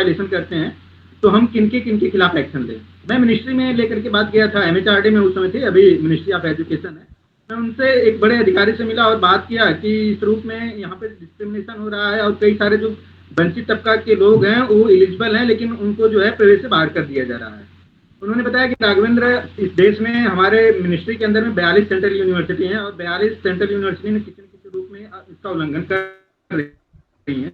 Violation करते हैं तो हम किन के खिलाफ एक्शन लें। मैं मिनिस्ट्री में लेकर के बात किया था, MHRD में उस समय थे, अभी मिनिस्ट्री ऑफ एजुकेशन है। मैं उनसे एक बड़े अधिकारी से मिला और बात किया कि इस रूप में यहाँ पे डिस्क्रिमिनेशन हो रहा है और कई सारे जो वंचित तबका के लोग हैं वो एलिजिबल हैं, लेकिन उनको जो है प्रवेश से बाहर कर दिया जा रहा है। उन्होंने बताया कि राघवेंद्र, इस देश में हमारे मिनिस्ट्री के अंदर में 42 सेंट्रल यूनिवर्सिटी हैं और 42 सेंट्रल यूनिवर्सिटी में किसी न किसी रूप में इसका उल्लंघन कर रही हैं।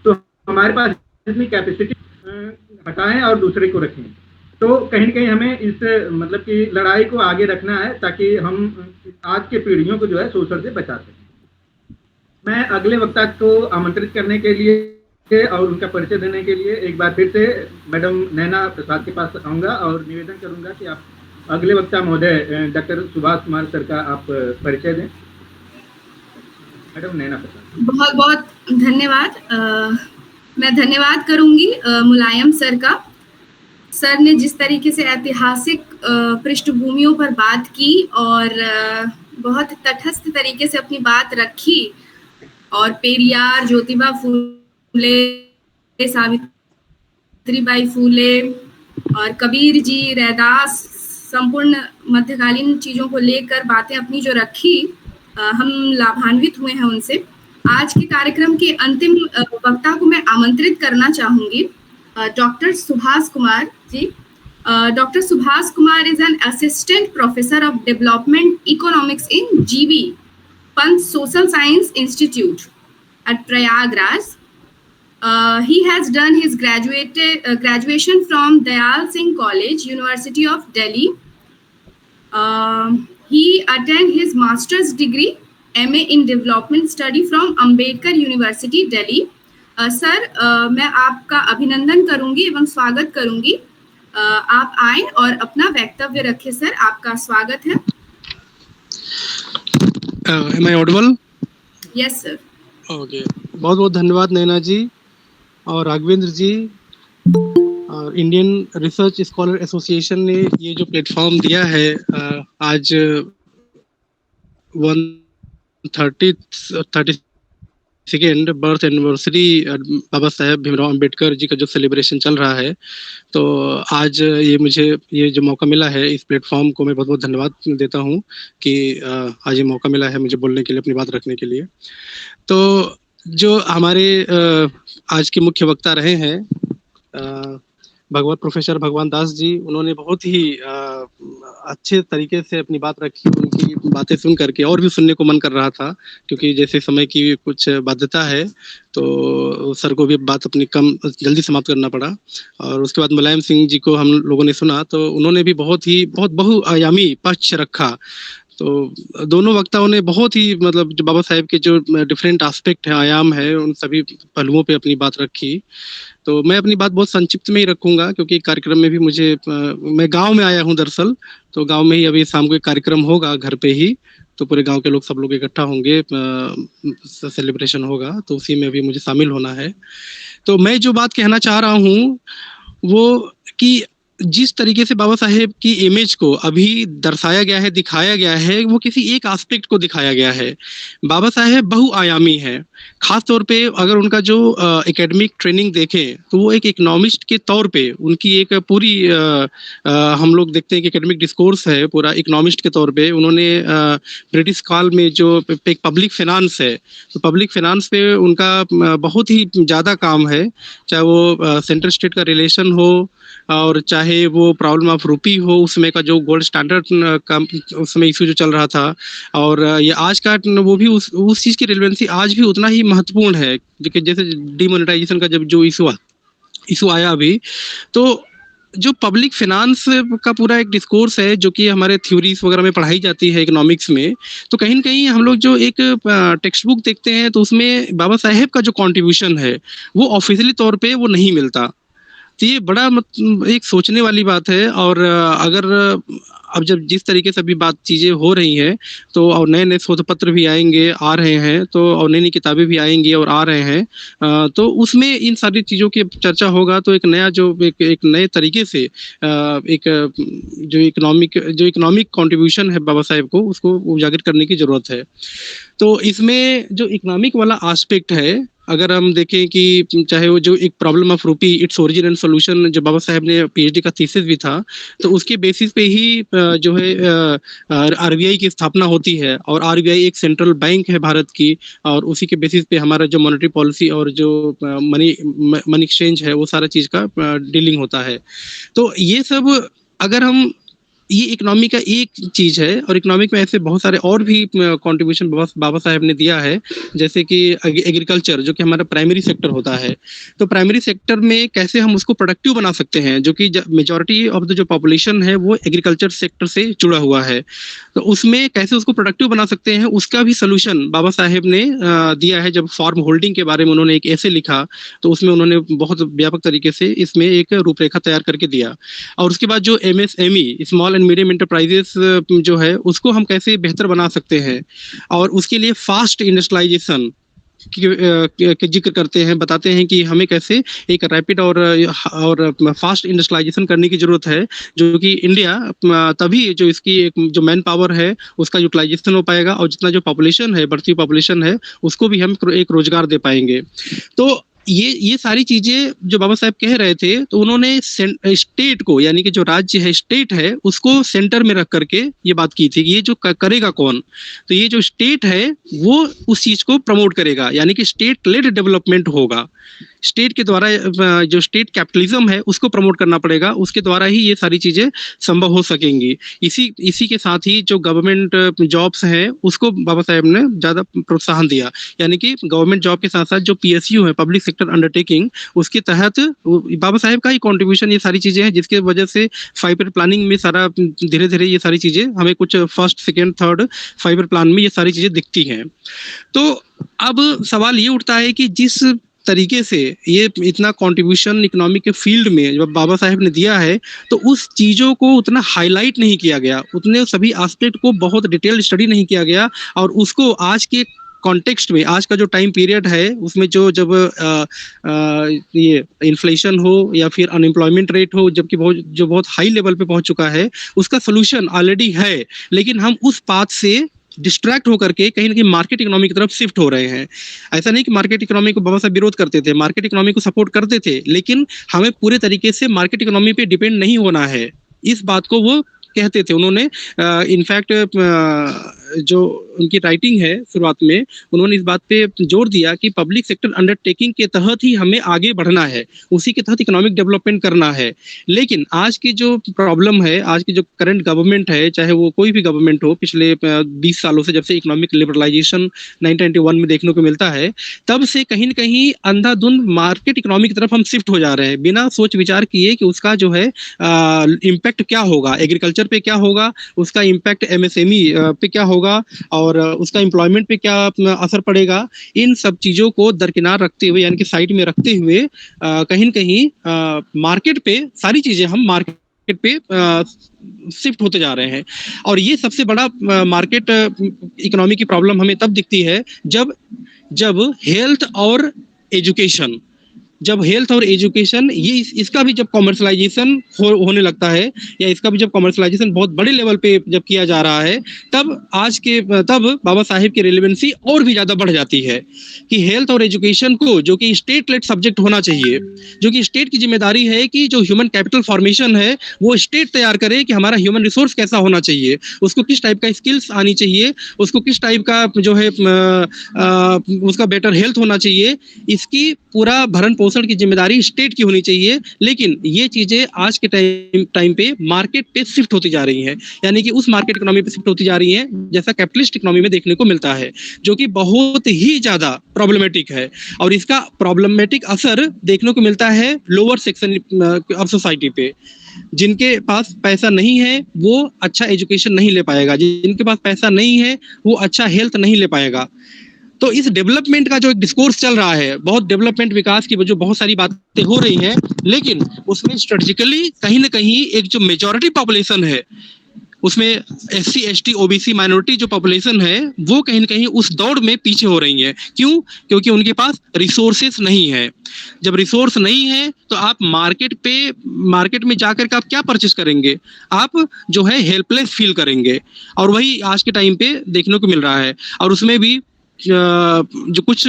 तो हमारे पास इतनी कैपेसिटी हटाएं और दूसरे को रखें। तो कहीं न कहीं हमें इस मतलब कि लड़ाई को आगे रखना है ताकि हम आज के पीढ़ियों को जो है शोषण से बचा सकें। मैं अगले वक्ता को आमंत्रित करने के लिए और उनका परिचय देने के लिए एक बार फिर से मैडम नैना प्रसाद के पास आऊँगा और निवेदन करूँगा कि आप अगले वक्ता महोदय डॉक्टर सुभाष कुमार सर का आप परिचय दें। मैडम नैना प्रसाद। बहुत बहुत धन्यवाद। मैं धन्यवाद करूंगी मुलायम सर का। सर ने जिस तरीके से ऐतिहासिक पृष्ठभूमियों पर बात की और बहुत तटस्थ तरीके से अपनी बात रखी और पेरियार, ज्योतिबा फूले, सावित्रीबाई फूले और कबीर जी, रैदास, संपूर्ण मध्यकालीन चीजों को लेकर बातें अपनी जो रखी, हम लाभान्वित हुए हैं उनसे। आज के कार्यक्रम के अंतिम वक्ता को मैं आमंत्रित करना चाहूंगी, doctor Subhash Kumar ji. Doctor Subhash Kumar is an assistant professor of development economics in GV Pant Social Science Institute at Prayagraj. He has done his graduation from Dayal Singh College, University of Delhi. He attended his master's degree MA in Development Study from Ambedkar University, Delhi. Sir, मैं आपका अभिनंदन करूंगी एवं स्वागत करूंगी। आप आए और अपना वक्तव्य रखें। सर, आपका स्वागत है। Am I audible? Yes, sir. Okay, बहुत बहुत धन्यवाद नैना जी और राघवेंद्र जी और इंडियन रिसर्च स्कॉलर एसोसिएशन ने ये जो प्लेटफॉर्म दिया है आज 132nd birth anniversary Baba Saheb Bhimrao Ambedkar ji का जो सेलिब्रेशन चल रहा है, तो आज मुझे ये जो मौका मिला है, इस प्लेटफॉर्म को मैं बहुत बहुत धन्यवाद देता हूँ कि आज ये मौका मिला है मुझे बोलने के लिए, अपनी बात रखने के लिए। तो जो हमारे आज के मुख्य वक्ता रहे हैं प्रोफेसर भगवान दास जी, उन्होंने बहुत ही अच्छे तरीके से अपनी बात रखी। उनकी बातें सुन करके और भी सुनने को मन कर रहा था, क्योंकि जैसे समय की कुछ बाध्यता है तो सर को भी बात अपनी जल्दी समाप्त करना पड़ा। और उसके बाद मुलायम सिंह जी को हम लोगों ने सुना तो उन्होंने भी बहुत बहुआयामी पक्ष रखा। तो दोनों वक्ताओं ने बहुत ही मतलब जो बाबा साहेब के जो डिफरेंट एस्पेक्ट हैं, आयाम है, उन सभी पहलुओं पे अपनी बात रखी। तो मैं अपनी बात बहुत संक्षिप्त में ही रखूंगा, क्योंकि कार्यक्रम में भी मैं गांव में आया हूं दरअसल। तो गांव में ही अभी शाम को एक कार्यक्रम होगा घर पे ही, तो पूरे गांव के लोग सब लोग इकट्ठा होंगे, सेलिब्रेशन होगा, तो उसी में भी मुझे शामिल होना है। तो मैं जो बात कहना चाह रहा हूँ वो कि जिस तरीके से बाबा साहेब की इमेज को अभी दर्शाया गया है, दिखाया गया है, वो किसी एक एस्पेक्ट को दिखाया गया है। बाबा साहेब बहुआयामी है। खास तौर पे अगर उनका जो एकेडमिक ट्रेनिंग देखें तो वो एक इकोनॉमिस्ट के तौर पे उनकी एक पूरी हम लोग देखते हैं कि एकेडमिक डिस्कोर्स है पूरा इकोनॉमिस्ट के तौर पे। उन्होंने ब्रिटिश काल में जो एक पब्लिक फाइनेंस है, तो पब्लिक फाइनेंस पे उनका बहुत ही ज़्यादा काम है, चाहे वो सेंट्रल स्टेट का रिलेशन हो और चाहे वो प्रॉब्लम ऑफ रूपी हो, उसमें का जो गोल्ड स्टैंडर्ड का उसमें इशू जो चल रहा था, और ये आज का वो भी उस चीज़ की रिलेवेंसी आज भी उतना ही महत्वपूर्ण है। जैसे डिमोनेटाइजेशन का जब जो इशू आया अभी, तो जो पब्लिक फाइनेंस का पूरा एक डिस्कोर्स है जो कि हमारे थ्योरीज वगैरह में पढ़ाई जाती है इकोनॉमिक्स में, तो कहीं न कहीं हम लोग जो एक टेक्स्ट बुक देखते हैं तो उसमें बाबा साहेब का जो कंट्रीब्यूशन है वो ऑफिशियली तौर पे वो नहीं मिलता। तो ये बड़ा एक सोचने वाली बात है। और अगर अब जब जिस तरीके से अभी बात चीज़ें हो रही हैं, तो और नए नए शोध पत्र भी आएंगे, आ रहे हैं, तो और नई नई किताबें भी आएंगी और आ रहे हैं, तो उसमें इन सारी चीज़ों की चर्चा होगा। तो एक नया जो एक नए तरीके से एक जो इकोनॉमिक कंट्रीब्यूशन है बाबा साहेब को, उसको उजागर करने की ज़रूरत है। तो इसमें जो इकोनॉमिक वाला एस्पेक्ट है अगर हम देखें कि चाहे वो जो एक प्रॉब्लम ऑफ रूपी इट्स ओरिजिन एंड सॉल्यूशन जो बाबा साहेब ने पीएचडी का थीसिस भी था, तो उसके बेसिस पे ही जो है आरबीआई की स्थापना होती है, और आरबीआई एक सेंट्रल बैंक है भारत की, और उसी के बेसिस पे हमारा जो मॉनेटरी पॉलिसी और जो मनी एक्सचेंज है वो सारा चीज़ का डीलिंग होता है। तो ये सब अगर हम, ये इकोनॉमी का एक चीज है, और इकोनॉमिक में ऐसे बहुत सारे और भी कंट्रीब्यूशन बाबा साहब ने दिया है, जैसे कि एग्रीकल्चर जो कि हमारा प्राइमरी सेक्टर होता है। तो प्राइमरी सेक्टर में कैसे हम उसको प्रोडक्टिव बना सकते हैं, जो कि मेजॉरिटी ऑफ द जो पॉपुलेशन है वो एग्रीकल्चर सेक्टर से जुड़ा हुआ है, तो उसमें कैसे उसको प्रोडक्टिव बना सकते हैं, उसका भी सोल्यूशन बाबा साहेब ने दिया है। जब फार्म होल्डिंग के बारे में उन्होंने एक ऐसे लिखा, तो उसमें उन्होंने बहुत व्यापक तरीके से इसमें एक रूपरेखा तैयार करके दिया। और उसके बाद जो MSME small and medium enterprises जो है उसको हम कैसे बेहतर बना सकते हैं, और उसके लिए फास्ट इंडस्ट्रियलाइजेशन के जिक्र करते हैं, बताते हैं कि हमें कैसे एक रैपिड और फास्ट इंडस्ट्रियलाइजेशन करने की जरूरत है, जो कि इंडिया तभी जो इसकी एक जो मैन पावर है उसका यूटिलाइजेशन हो पाएगा, और जितना जो पॉपुलेशन है, बढ़ती हुई पॉपुलेशन है, उसको भी हम एक रोजगार दे पाएंगे। तो ये सारी चीजें जो बाबा साहब कह रहे थे, तो उन्होंने स्टेट को, यानी कि जो राज्य है, स्टेट है, उसको सेंटर में रख करके ये बात की थी कि ये जो करेगा कौन, तो ये जो स्टेट है वो उस चीज को प्रमोट करेगा, यानी कि स्टेट लेड डेवलपमेंट होगा। स्टेट के द्वारा जो स्टेट कैपिटलिज्म है उसको प्रमोट करना पड़ेगा, उसके द्वारा ही ये सारी चीजें संभव हो सकेंगी। इसी के साथ ही जो गवर्नमेंट जॉब्स हैं उसको बाबा साहेब ने ज्यादा प्रोत्साहन दिया, यानी कि गवर्नमेंट जॉब के साथ साथ जो PSU है, पब्लिक सेक्टर अंडरटेकिंग, उसके तहत बाबा साहेब का ही कंट्रीब्यूशन ये सारी चीजें हैं, जिसके वजह से 5 ईयर प्लानिंग में सारा धीरे धीरे ये सारी चीजें हमें कुछ first second third 5 year plan में ये सारी चीजें दिखती हैं। तो अब सवाल ये उठता है कि जिस तरीके से ये इतना कंट्रीब्यूशन इकोनॉमिक के फील्ड में जब बाबा साहेब ने दिया है, तो उस चीज़ों को उतना हाईलाइट नहीं किया गया, उतने सभी एस्पेक्ट को बहुत डिटेल स्टडी नहीं किया गया, और उसको आज के कॉन्टेक्स्ट में, आज का जो टाइम पीरियड है उसमें जब ये इन्फ्लेशन हो या फिर अनएम्प्लॉयमेंट रेट हो, जबकि बहुत हाई लेवल पे पहुंच चुका है, उसका सोल्यूशन ऑलरेडी है, लेकिन हम उस पाथ से डिस्ट्रैक्ट होकर के कहीं ना कहीं मार्केट इकोनॉमी की तरफ शिफ्ट हो रहे हैं। ऐसा नहीं कि मार्केट इकोनॉमी को बाबा साहब विरोध करते थे, मार्केट इकोनॉमी को सपोर्ट करते थे, लेकिन हमें पूरे तरीके से मार्केट इकोनॉमी पे डिपेंड नहीं होना है, इस बात को वो कहते थे। उन्होंने इनफैक्ट जो उनकी राइटिंग है शुरुआत में, उन्होंने इस बात पे जोर दिया कि पब्लिक सेक्टर अंडरटेकिंग के तहत ही हमें आगे बढ़ना है, उसी के तहत इकोनॉमिक डेवलपमेंट करना है। लेकिन आज की जो प्रॉब्लम है, आज की जो करंट गवर्नमेंट है, चाहे वो कोई भी गवर्नमेंट हो, पिछले 20 सालों से जब से इकोनॉमिक लिबरलाइजेशन 1991 में देखने को मिलता है, तब से कहीं न कहीं अंधाधुंध मार्केट इकोनॉमी की तरफ हम शिफ्ट हो जा रहे हैं, बिना सोच विचार किए कि उसका जो है इम्पैक्ट क्या होगा, एग्रीकल्चर पे क्या होगा, उसका इम्पैक्ट MSME पे क्या होगा, और उसका एम्प्लॉयमेंट पे क्या असर पड़ेगा। इन सब चीज़ों को दरकिनार रखते हुए, यानी कि साइड में रखते हुए, कहीं न कहीं मार्केट पे सारी चीज़ें हम मार्केट पे शिफ्ट होते जा रहे हैं। और ये सबसे बड़ा मार्केट इकोनॉमी की प्रॉब्लम हमें तब दिखती है जब हेल्थ और एजुकेशन, ये इसका भी जब कॉमर्शलाइजेशन होने लगता है, या इसका भी जब कॉमर्शलाइजेशन बहुत बड़े लेवल पे जब किया जा रहा है, तब बाबा साहेब की रिलेवेंसी और भी ज़्यादा बढ़ जाती है कि हेल्थ और एजुकेशन को, जो कि स्टेट लेड सब्जेक्ट होना चाहिए, जो कि स्टेट की जिम्मेदारी है कि जो ह्यूमन कैपिटल फॉर्मेशन है वो स्टेट तैयार करे कि हमारा ह्यूमन रिसोर्स कैसा होना चाहिए, उसको किस टाइप का स्किल्स आनी चाहिए, उसको किस टाइप का जो है उसका बेटर हेल्थ होना चाहिए, इसकी पूरा भरण पोषण की जिम्मेदारी स्टेट की होनी चाहिए। लेकिन ये चीजें आज के टाइम पे मार्केट पे शिफ्ट होती जा रही हैं, यानी कि उस मार्केट इकोनॉमी पे शिफ्ट होती जा रही हैं जैसा कैपिटलिस्ट इकोनॉमी में देखने को मिलता है, जो कि बहुत ही ज्यादा प्रॉब्लमेटिक है। और इसका प्रॉब्लमेटिक असर देखने को मिलता है लोअर सेक्शन ऑफ सोसाइटी पे। जिनके पास पैसा नहीं है वो अच्छा एजुकेशन नहीं ले पाएगा, जिनके पास पैसा नहीं है वो अच्छा हेल्थ नहीं ले पाएगा। तो इस डेवलपमेंट का जो एक डिस्कोर्स चल रहा है, बहुत डेवलपमेंट विकास की जो बहुत सारी बातें हो रही हैं, लेकिन उसमें स्ट्रेटेजिकली कहीं ना कहीं एक जो मेजॉरिटी पॉपुलेशन है, उसमें SC ST OBC माइनॉरिटी जो पॉपुलेशन है, वो कहीं ना कहीं उस दौड़ में पीछे हो रही है। क्यों? क्योंकि उनके पास रिसोर्सेस नहीं है। जब रिसोर्स नहीं है तो आप मार्केट में जाकर के आप क्या परचेस करेंगे? आप जो है हेल्पलेस फील करेंगे, और वही आज के टाइम पे देखने को मिल रहा है। और उसमें भी जो कुछ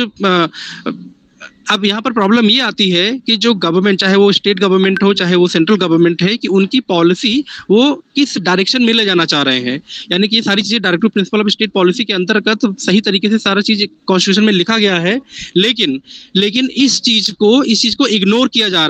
अब यहाँ पर प्रॉब्लम ये आती है कि जो गवर्नमेंट, चाहे वो स्टेट गवर्नमेंट हो चाहे वो सेंट्रल गवर्नमेंट है, कि उनकी पॉलिसी वो किस डायरेक्शन में ले जाना चाह रहे हैं। यानी कि ये सारी चीज़ें directive principle of state policy के अंतर्गत सही तरीके से सारा चीज़ कॉन्स्टिट्यूशन में लिखा गया है, लेकिन इस चीज़ को इग्नोर किया जा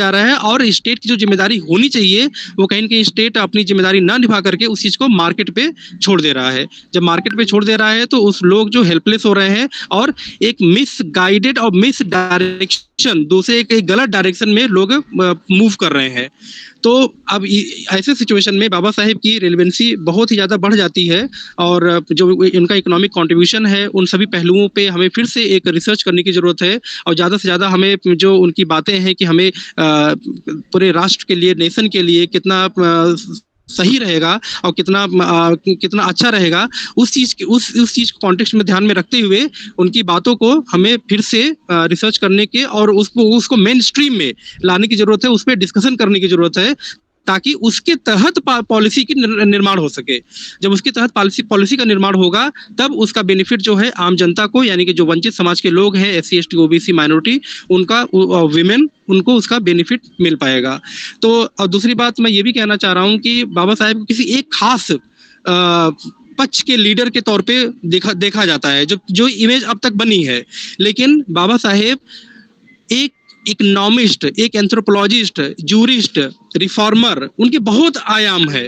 रहा है और स्टेट की जो जिम्मेदारी होनी चाहिए वो कहीं ना कहीं स्टेट अपनी जिम्मेदारी ना निभा करके उस चीज़ को मार्केट पे छोड़ दे रहा है। जब मार्केट पे छोड़ दे रहा है तो उस लोग जो हेल्पलेस हो रहे हैं और एक मिस गाइडेड और मिस डायरेक्शन, दूसरे एक गलत डायरेक्शन में लोग मूव कर रहे हैं। तो अब ऐसे सिचुएशन में बाबा साहेब की रिलेवेंसी बहुत ही ज़्यादा बढ़ जाती है और जो इनका इकोनॉमिक कंट्रीब्यूशन है उन सभी पहलुओं पे हमें फिर से एक रिसर्च करने की ज़रूरत है और ज़्यादा से ज़्यादा हमें जो उनकी बातें हैं कि हमें पूरे राष्ट्र के लिए, नेशन के लिए कितना सही रहेगा और कितना अच्छा रहेगा, उस चीज को कॉन्टेक्स्ट में ध्यान में रखते हुए उनकी बातों को हमें फिर से रिसर्च करने के और उसको मेन स्ट्रीम में लाने की जरूरत है, उस पर डिस्कशन करने की जरूरत है ताकि उसके तहत पॉलिसी की निर्माण हो सके। जब उसके तहत पॉलिसी का निर्माण होगा तब उसका बेनिफिट जो है आम जनता को, यानी कि जो वंचित समाज के लोग हैं, SC ST OBC माइनॉरिटी, उनका विमेन, उनको उसका बेनिफिट मिल पाएगा। तो और दूसरी बात मैं ये भी कहना चाह रहा हूँ कि बाबा साहेब को किसी एक खास पक्ष के लीडर के तौर पे देखा जाता है, जो इमेज अब तक बनी है, लेकिन बाबा साहेब एक इकोनॉमिस्ट, एक एंथ्रोपोलॉजिस्ट, जूरिस्ट, रिफॉर्मर, उनके बहुत आयाम है।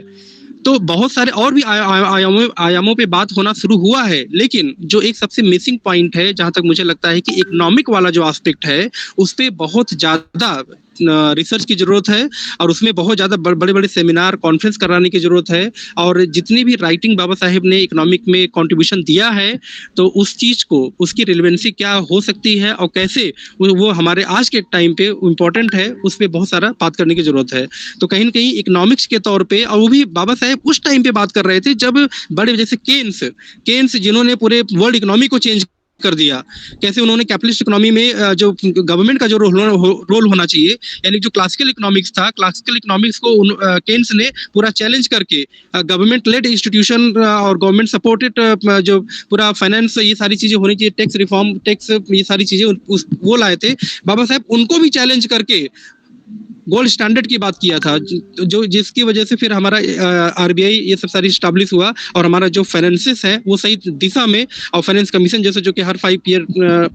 तो बहुत सारे और भी आयामों पे बात होना शुरू हुआ है, लेकिन जो एक सबसे मिसिंग पॉइंट है जहां तक मुझे लगता है कि इकोनॉमिक वाला जो एस्पेक्ट है उस पे बहुत ज़्यादा रिसर्च की जरूरत है और उसमें बहुत ज़्यादा बड़े बड़े सेमिनार, कॉन्फ्रेंस कराने की जरूरत है। और जितनी भी राइटिंग बाबा साहेब ने इकोनॉमिक में कंट्रीब्यूशन दिया है तो उस चीज़ को, उसकी रिलेवेंसी क्या हो सकती है और कैसे वो हमारे आज के टाइम पे इम्पोर्टेंट है, उस पर बहुत सारा बात करने की जरूरत है। तो कहीं ना कहीं इकोनॉमिक्स के तौर पे, और वो भी बाबा साहेब उस टाइम पे बात कर रहे थे जब बड़े, जैसे केन्स जिन्होंने पूरे वर्ल्ड इकोनॉमी को चेंज कर दिया, कैसे उन्होंने कैपिटलिस्ट इकोनॉमी में जो गवर्नमेंट का जो रोल होना चाहिए, यानी जो क्लासिकल इकोनॉमिक्स था, क्लासिकल इकोनॉमिक्स को केन्स ने पूरा चैलेंज करके गवर्नमेंट लेड इंस्टीट्यूशन और गवर्नमेंट सपोर्टेड जो पूरा फाइनेंस, ये सारी चीजें होनी चाहिए, टैक्स रिफॉर्म, ये सारी चीजें वो लाए थे बाबा साहेब। उनको भी चैलेंज करके गोल्ड स्टैंडर्ड की बात किया था, जो जिसकी वजह से फिर हमारा RBI ये सब सारी स्टैब्लिश हुआ और हमारा जो फाइनेंसेस है वो सही दिशा में, और फाइनेंस कमीशन जैसे जो कि हर 5 ईयर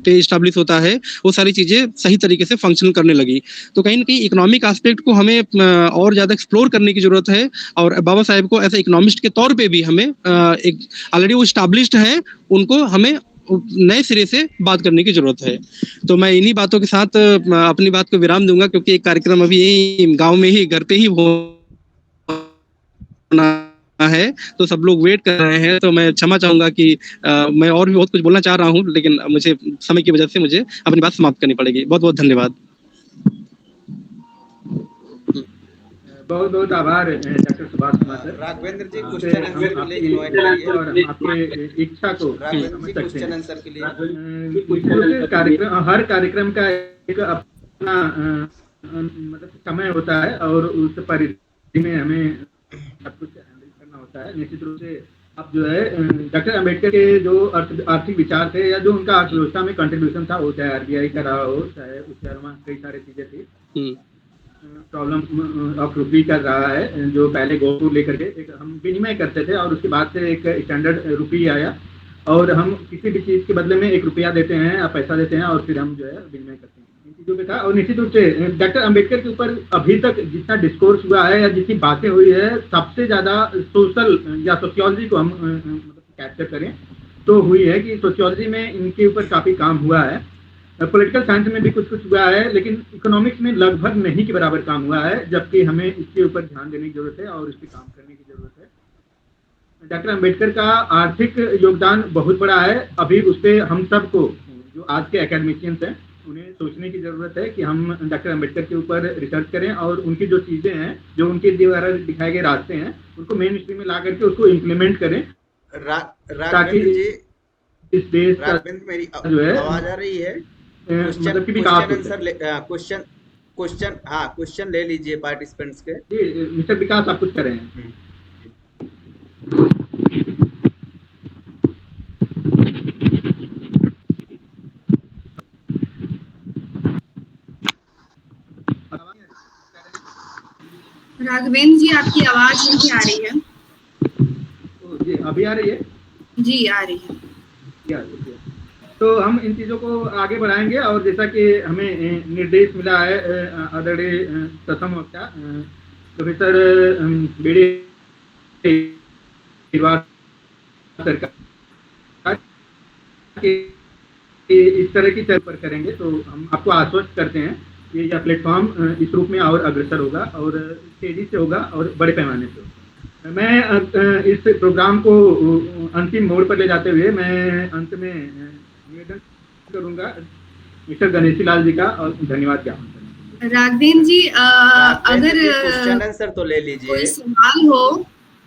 पे स्टैब्लिश होता है, वो सारी चीज़ें सही तरीके से फंक्शन करने लगी। तो कहीं ना कहीं इकोनॉमिक एस्पेक्ट को हमें और ज़्यादा एक्सप्लोर करने की ज़रूरत है और बाबा साहेब को एज ए इकोनॉमिस्ट के तौर पर भी हमें एक ऑलरेडी वो स्टैब्लिश्ड है, उनको हमें नए सिरे से बात करने की जरूरत है। तो मैं इन्हीं बातों के साथ अपनी बात को विराम दूंगा, क्योंकि एक कार्यक्रम अभी यही गांव में ही, घर पे ही होना है, तो सब लोग वेट कर रहे हैं। तो मैं क्षमा चाहूंगा कि मैं और भी बहुत कुछ बोलना चाह रहा हूं, लेकिन मुझे समय की वजह से मुझे अपनी बात समाप्त करनी पड़ेगी। बहुत बहुत धन्यवाद। बहुत बहुत आभार डॉक्टर सुभाष कुमार सर। राघवेंद्र जी क्वेश्चन आंसर के लिए इनवाइट करिए और आपके इच्छा को राघवेंद्र जी क्वेश्चन आंसर के लिए। कार्यक्रम, हर कार्यक्रम का एक अपना मतलब समय होता है और उस परिधि में हमें सब कुछ हैंडल करना होता है। निश्चित रूप से अब जो है डॉक्टर अम्बेडकर के जो आर्थिक विचार थे या जो उनका अर्थव्यवस्था में कंट्रीब्यूशन था, वो चाहे RBI का रहा हो, चाहे उसके अलावा कई सारी चीजें थी, प्रॉब्लम ऑफ रुपी कर रहा है, जो पहले गोल्ड लेकर के एक हम विनिमय करते थे और उसके बाद से एक स्टैंडर्ड रुपी आया और हम किसी भी चीज़ के बदले में 1 रुपया देते हैं या पैसा देते हैं और फिर हम जो है विनिमय करते हैं, इन चीज़ों पे था। और निश्चित रूप से डॉक्टर अम्बेडकर के ऊपर अभी तक जितना डिस्कोर्स हुआ है या जितनी बातें हुई है, सबसे ज़्यादा सोशल या सोशियोलॉजी को हम मतलब कैप्चर करें तो हुई है कि सोशियोलॉजी में इनके ऊपर काफ़ी काम हुआ है, पॉलिटिकल साइंस में भी कुछ हुआ है, लेकिन इकोनॉमिक्स में लगभग नहीं के बराबर काम हुआ है, जबकि हमें इसके ऊपर ध्यान देने की जरूरत है और इस पर काम करने की जरूरत है। डॉक्टर अम्बेडकर का आर्थिक योगदान बहुत बड़ा है। अभी उस पर हम सबको, जो आज के एकेडमिशियंस हैं, उन्हें सोचने की जरूरत है कि हम डॉक्टर अम्बेडकर के ऊपर रिसर्च करें और उनकी जो चीज़ें हैं, जो उनके द्वारा दिखाए गए रास्ते हैं, उनको मेन स्ट्रीम में ला करके उसको इम्प्लीमेंट करें, ताकि इस देश का मेरी जो है आवाज आ रही है, मतलब कि क्वेश्चन ले लीजिए पार्टिसिपेंट्स के। मिस्टर विकास आप कुछ कर रहे हैं? राघवेंद्र जी, आपकी आवाज नहीं आ रही है। जी अभी आ रही है? जी आ रही है। तो हम इन चीज़ों को आगे बढ़ाएंगे और जैसा कि हमें निर्देश मिला है आदरणीय प्रथम वक्ता प्रोफेसर बीडी सरकार के इस तरह की चर्चा पर करेंगे, तो हम आपको आश्वस्त करते हैं कि यह प्लेटफॉर्म इस रूप में और अग्रसर होगा और तेजी से होगा और बड़े पैमाने से होगा। मैं इस प्रोग्राम को अंतिम मोड़ पर ले जाते हुए मैं अंत में निवेदन करूंगा मिस्टर गणेशी लाल जी का और धन्यवाद ज्ञापन करूंगा। राघवेंद्र जी, अगर क्वेश्चन आंसर तो ले लीजिए। कोई सवाल हो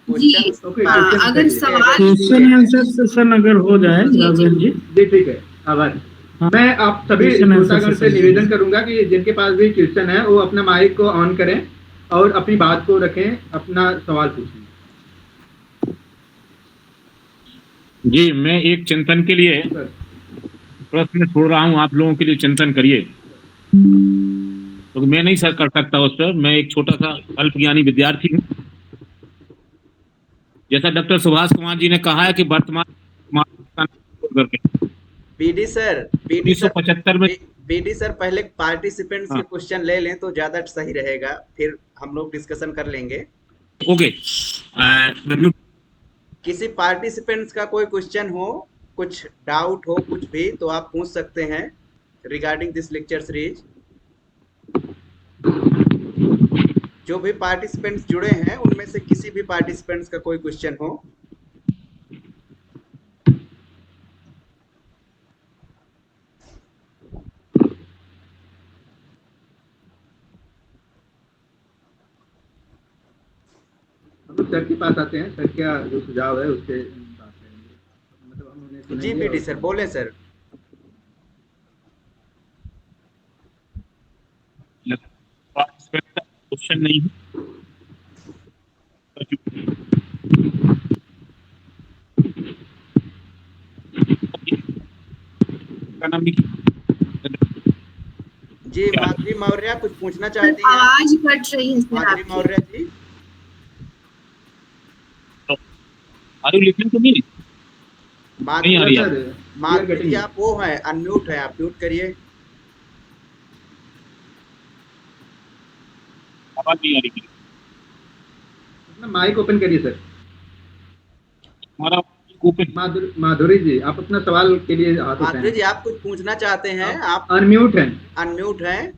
जी, अगर सवाल क्वेश्चन आंसर सेशन अगर हो जाए राघवेंद्र जी। जी ठीक है, आभार। मैं आप सभी श्रोतागण से निवेदन करूंगा कि जिनके पास भी क्वेश्चन है वो अपना माइक को ऑन करें और अपनी बात को रखें, अपना सवाल पूछें। जी, मैं एक चिंतन के लिए प्रश्न छोड़ रहा हूँ, आप लोगों के लिए चिंतन करिए। तो मैं नहीं सर कर सकता उस पर, मैं एक छोटा सा अल्पज्ञानी विद्यार्थी हूँ। जैसा डॉक्टर सुभाष कुमार जी ने कहा है कि वर्तमान बीडी सर 1975 में बीडी सर पहले पार्टिसिपेंट्स के क्वेश्चन ले लें तो ज्यादा सही रहेगा, फिर हम लोग डिस्कशन कर लेंगे। ओके। किसी पार्टिसिपेंट्स का कोई क्वेश्चन हो, कुछ डाउट हो, कुछ भी, तो आप पूछ सकते हैं रिगार्डिंग दिस लेक्चर सीरीज। जो भी पार्टिसिपेंट्स जुड़े हैं उनमें से किसी भी पार्टिसिपेंट्स का कोई क्वेश्चन हो। हम सर के पास आते हैं, सर क्या जो सुझाव है उसके बात करेंगे। मतलब हम उन्हें सुनेंगे। जी बीडी सर बोले सर। क्वेश्चन नहीं है। जी माधुरी मौर्य कुछ पूछना चाहती हैं? आवाज कट रही है सर माधुरी आपकी। Maurya ji, are you listening to me? नहीं आ रही है। माधुरी जी आप वो है, अनम्यूट है, आप म्यूट करिए। आवाज नहीं आ रही। अपना माइक ओपन करिए सर। हमारा ओपन। माधुरी जी आप अपना सवाल के लिए हाथ उठाएं। माधुरी जी आप कुछ पूछना चाहते हैं? आप अनम्यूट हैं। अनम्यूट हैं।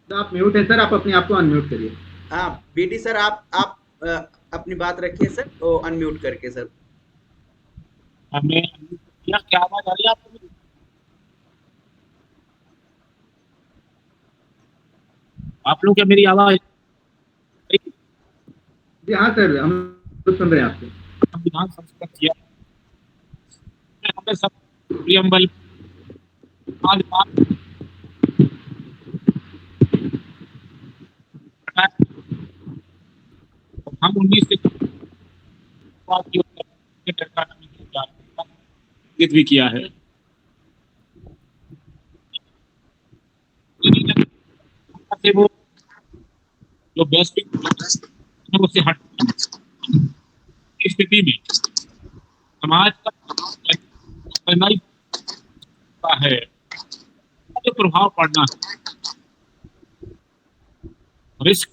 तो आप म्यूट हैं सर, आप अपने आप को अनम्यूट करिए। हाँ बीडी सर आप अपनी बात रखिए सर, तो अनम्यूट करके सर। हमें क्या आवाज आ रही है आपको? आप लोग क्या मेरी आवाज? जी हाँ सर, हम तो सुन रहे हैं आपको। संविधान संस्कृत किया हमें सब प्रियम्बल आज हम 19 से भी किया है। वो जो वैश्विक उससे हट स्थिति में समाज का है जो प्रभाव पड़ना है, रिस्क